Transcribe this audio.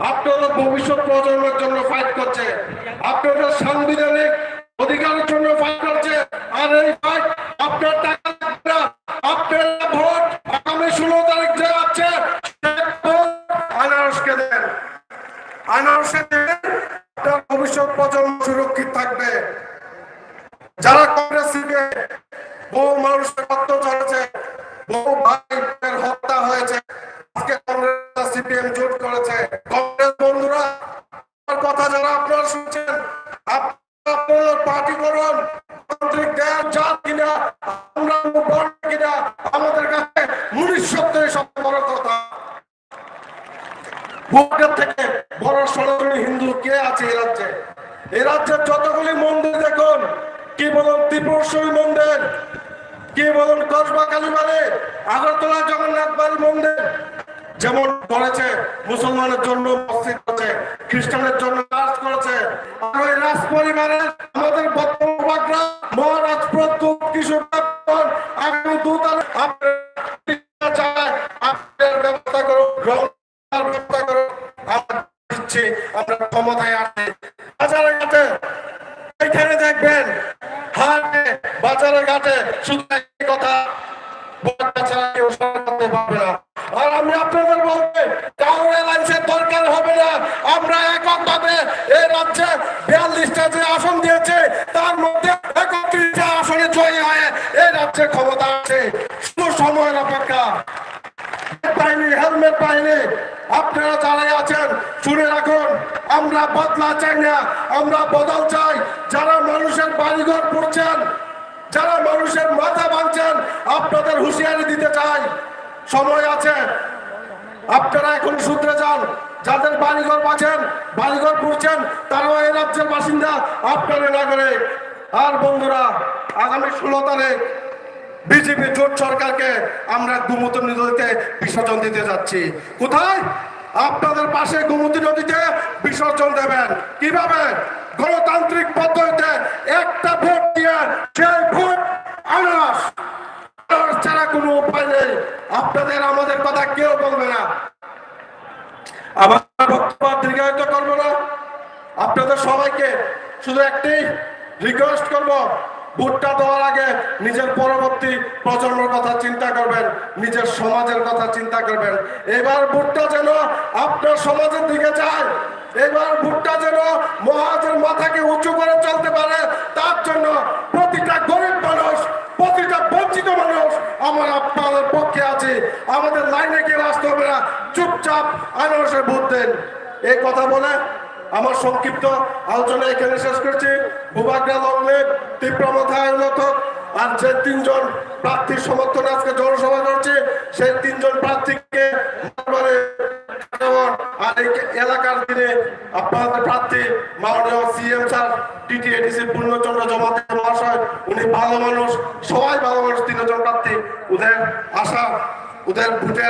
আপনারা ভবিষ্যৎ প্রজন্মের জন্য ফাইট করছে, আপনারা সাংবিধানিক অধিকারের জন্য ফাইট করছে। আর এই ফাইট আপনার টাকা লাগবে না, আপনারা ভোট আগামী 16 তারিখ যে আছে আনারসকে দেন, আনারসকে দেন, আপনার ভবিষ্যৎ প্রজন্ম সুরক্ষিত থাকবে। যারা কংগ্রেস থেকে বহু মানুষের রক্ত ঝরেছে, বহু ভাইয়ের হত্যা হয়েছে, আজকে কংগ্রেস সিপিএম জোট করেছে। কংগ্রেস বন্ধুরা, আমার কথা যারা আপনারা শুনছেন, আপনাদের পার্টি করুন, তান্ত্রিক দেন জাত কিনা, আমরা বড় কিনা, আমাদের কাছে মনুষ্যত্বের সবচেয়ে বড় কথা। ভোটের থেকে বড় সনাতনী হিন্দু কে আছে এই রাজ্যে? এই রাজ্যের যতগুলি মন্দির দেখুন, কি বলুন ত্রিপুরেশ্বরী মন্দির, কি বলুন কসবা কালীবাড়ি, আগরতলা জগন্নাথ বাড়ি মন্দির, যেমন করেছে মুসলমানের জন্য মসজিদ করেছে, খ্রিস্টানের জন্য চার্চ করেছে। আর ওই রাজ পরিবারের আমাদের বর্তমানরা মহারাজপুর কিশোর আগামী 2 তারিখ আপনার ব্যবস্থা করুন, ব্যবস্থা করুন, আমরা দিচ্ছি, আমরা ক্ষমতায় আসছি। বাজারে ঘাটে এখানে দেখবেন, হাটে বাজারে ঘাটে শুধু একই কথা, ছাড়া কেউ করতে পারবে না। আর আমি আপনাদের বলতে কারোর অ্যালায়েন্সের দরকার হবে না। আমরা এককভাবে এই রাজ্যে 42টা যে আসন দিয়েছে তার মধ্যে 31টা আসনে জয়ী হয়ে এই রাজ্যে ক্ষমতা আছে। শুধু সময়ের অপেক্ষা। বাহিনী, হেলমেট বাহিনী, আপনারা যারাই আছেন শুনে রাখুন, আমরা বদলা চাই না, আমরা বদল চাই। যারা মানুষের বাড়িঘর পড়ছেন, যারা মানুষের মাথা ভাঙছেন, আপনাদের হুঁশিয়ারি দিতে চাই, সময় আছে, আপনারা এখন শুধরে যান। যাদের বাড়িঘর বাঁচেন, বাড়িঘর পড়ছেন, তারাও এই রাজ্যের বাসিন্দা, আপনারা নাগরিক। আর বন্ধুরা, আগামী 16 তারিখ বিজেপি জোট সরকারকে আমরা গোমতী নদীতে বিসর্জন দিতে যাচ্ছি। কোথায়? আপনাদের পাশে গোমতী নদীতে বিসর্জন দেবেন। কিভাবে? গণতান্ত্রিক পদ্ধতিতে একটা ভোট দিয়ে, সেই ভোট আনারস ছাড়া কোনো উপায় নেই। আপনাদের আমাদের কথা কেউ বলবে না। আমার বক্তব্য দীর্ঘায়িত করবো না। আপনাদের সবাইকে শুধু একটাই রিকোয়েস্ট করব, ভোটটা দেওয়ার আগে নিজের পরবর্তী প্রজন্মের কথা চিন্তা করবেন, নিজের সমাজের কথা চিন্তা করবেন। এবার ভোটটা যেন আপনার সমাজের দিকে যায়, এবার ভোটটা যেন মহাজের মাথাকে উঁচু করে চলতে পারে। তার জন্য প্রতিটা গরিব মানুষ, প্রতিটা বঞ্চিত মানুষ আমার আপনাদের পক্ষে আছে। আমাদের লাইনে গিয়ে আসতে হবে না, চুপচাপ আনারসে ভোট দেন। এই কথা বলে আমার সংক্ষিপ্ত আলোচনা এখানে শেষ করছি। ভূভাগ্রা লংলেট, তীব্রমথা আর যে 3 জন প্রার্থীর সমর্থনে আজকে জনসভা করছে, সেই 3 জন প্রার্থীকে আর এই এলাকার দিনে আপনাদের প্রার্থী মাননীয় সিএম স্যার টিটিএডিসি পূর্ণচন্দ্র জমাতে মহাশয়, উনি ভালো মানুষ, সবাই ভালো মানুষ। 3 জন প্রার্থী, ওদের আশা, ওদের ভোটের